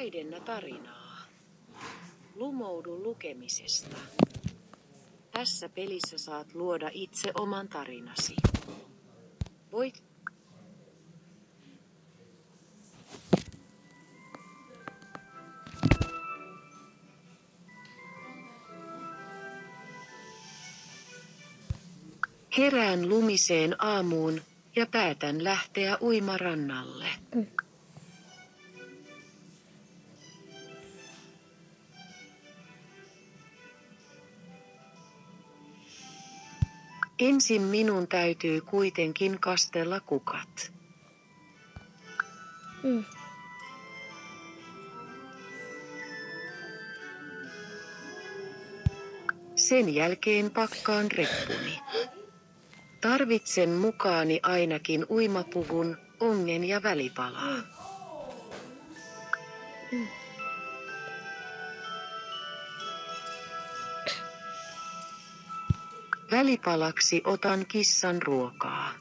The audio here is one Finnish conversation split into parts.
Äidennä tarinaa. Lumoudu lukemisesta. Tässä pelissä saat luoda itse oman tarinasi. Voit Herään lumiseen aamuun ja päätän lähteä uimarannalle. Ensin minun täytyy kuitenkin kastella kukat. Sen jälkeen pakkaan reppuni. Tarvitsen mukaani ainakin uimapuvun, ongen ja välipalaa. Välipalaksi otan kissan ruokaa.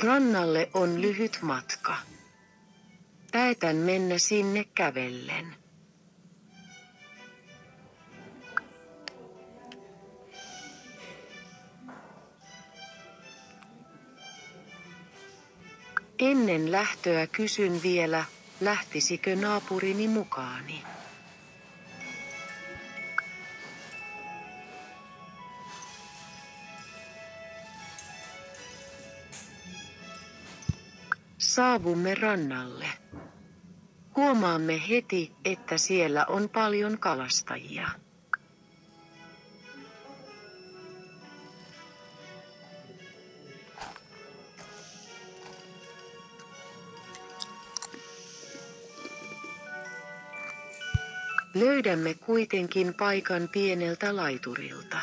Rannalle on lyhyt matka. Päätän mennä sinne kävellen. Ennen lähtöä kysyn vielä, lähtisikö naapurini mukaani. Saavumme rannalle. Huomaamme heti, että siellä on paljon kalastajia. Löydämme kuitenkin paikan pieneltä laiturilta.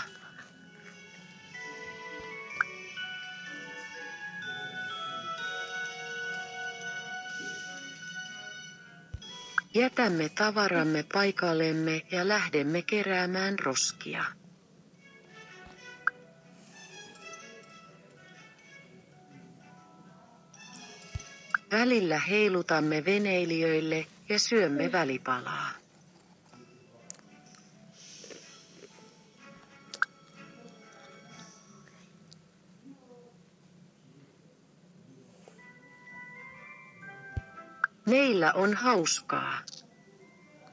Jätämme tavaramme paikallemme ja lähdemme keräämään roskia. Välillä heilutamme veneilijöille ja syömme välipalaa. Meillä on hauskaa.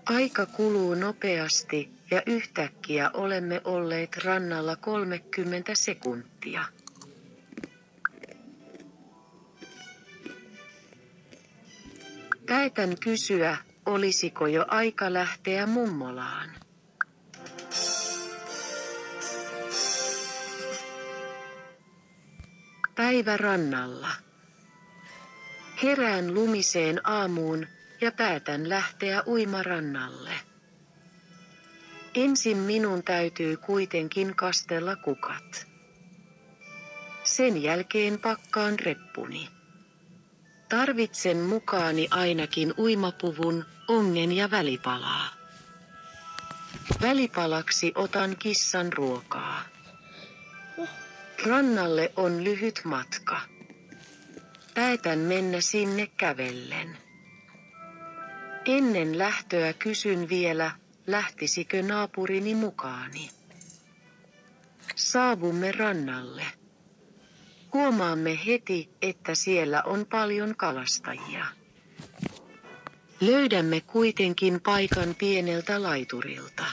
Aika kuluu nopeasti ja yhtäkkiä olemme olleet rannalla 30 sekuntia. Päätän kysyä, olisiko jo aika lähteä mummolaan. Päivä rannalla. Herään lumiseen aamuun ja päätän lähteä uimarannalle. Ensin minun täytyy kuitenkin kastella kukat. Sen jälkeen pakkaan reppuni. Tarvitsen mukaani ainakin uimapuvun, ongen ja välipalaa. Välipalaksi otan kissan ruokaa. Rannalle on lyhyt matka. Päätän mennä sinne kävellen. Ennen lähtöä kysyn vielä, lähtisikö naapurini mukaani. Saavumme rannalle. Huomaamme heti, että siellä on paljon kalastajia. Löydämme kuitenkin paikan pieneltä laiturilta.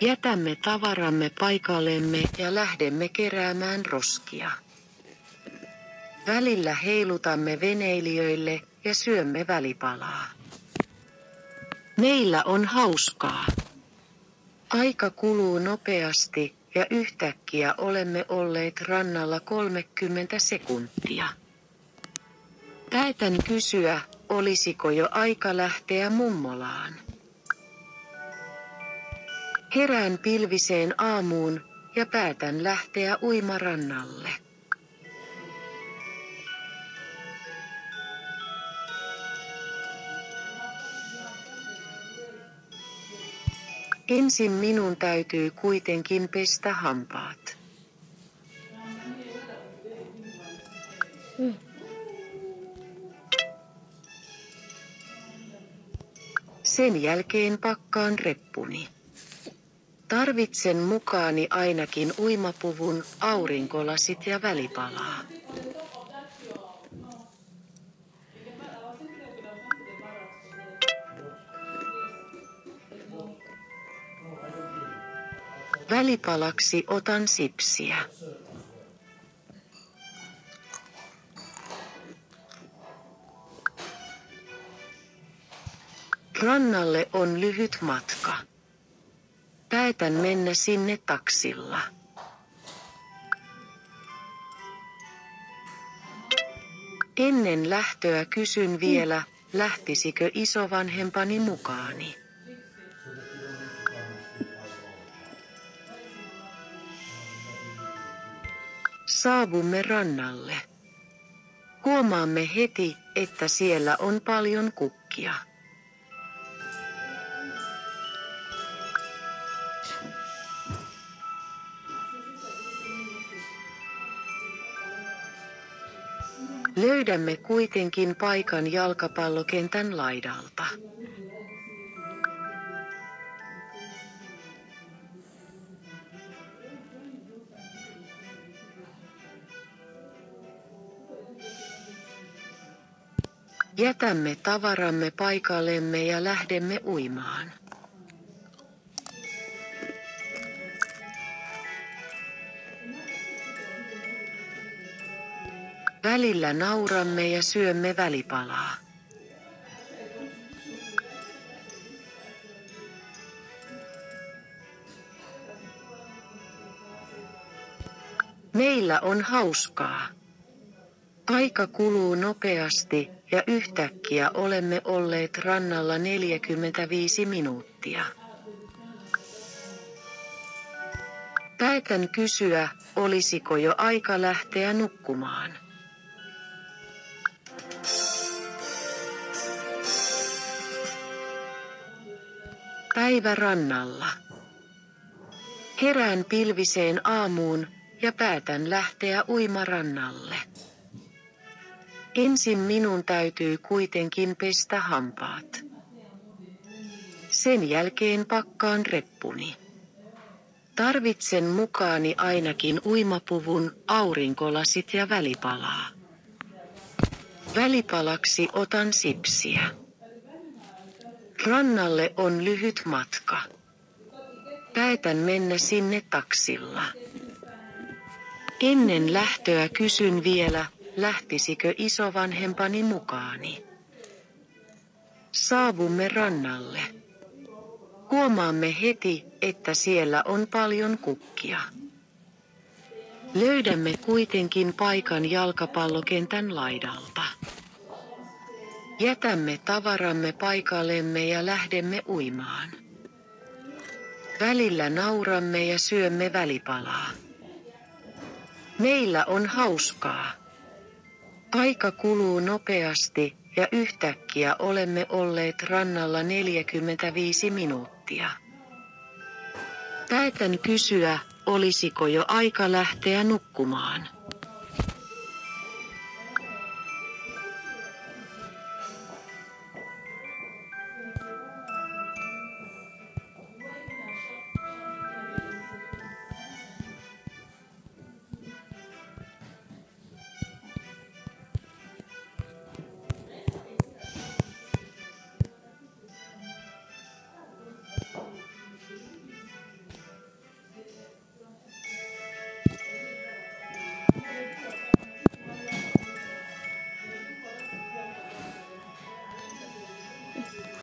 Jätämme tavaramme paikallemme ja lähdemme keräämään roskia. Välillä heilutamme veneilijöille ja syömme välipalaa. Meillä on hauskaa. Aika kuluu nopeasti ja yhtäkkiä olemme olleet rannalla 30 sekuntia. Päätän kysyä, olisiko jo aika lähteä mummolaan. Herään pilviseen aamuun ja päätän lähteä uimarannalle. Ensin minun täytyy kuitenkin pestä hampaat. Sen jälkeen pakkaan reppuni. Tarvitsen mukaani ainakin uimapuvun, aurinkolasit ja välipalaa. Välipalaksi otan sipsiä. Rannalle on lyhyt matka. Päätän mennä sinne taksilla. Ennen lähtöä kysyn vielä, lähtisikö isovanhempani mukaani. Saavumme rannalle. Huomaamme heti, että siellä on paljon kukkia. Löydämme kuitenkin paikan jalkapallokentän laidalta. Jätämme tavaramme paikallemme ja lähdemme uimaan. Välillä nauramme ja syömme välipalaa. Meillä on hauskaa. Aika kuluu nopeasti ja yhtäkkiä olemme olleet rannalla 45 minuuttia. Päätän kysyä, olisiko jo aika lähteä nukkumaan. Päivä rannalla. Herään pilviseen aamuun ja päätän lähteä uimarannalle. Ensin minun täytyy kuitenkin pestä hampaat. Sen jälkeen pakkaan reppuni. Tarvitsen mukaani ainakin uimapuvun, aurinkolasit ja välipalaa. Välipalaksi otan sipsiä. Rannalle on lyhyt matka. Päätän mennä sinne taksilla. Ennen lähtöä kysyn vielä, lähtisikö isovanhempani mukaani. Saavumme rannalle. Huomaamme heti, että siellä on paljon kukkia. Löydämme kuitenkin paikan jalkapallokentän laidalta. Jätämme tavaramme paikallemme ja lähdemme uimaan. Välillä nauramme ja syömme välipalaa. Meillä on hauskaa. Aika kuluu nopeasti ja yhtäkkiä olemme olleet rannalla 45 minuuttia. Päätän kysyä, olisiko jo aika lähteä nukkumaan.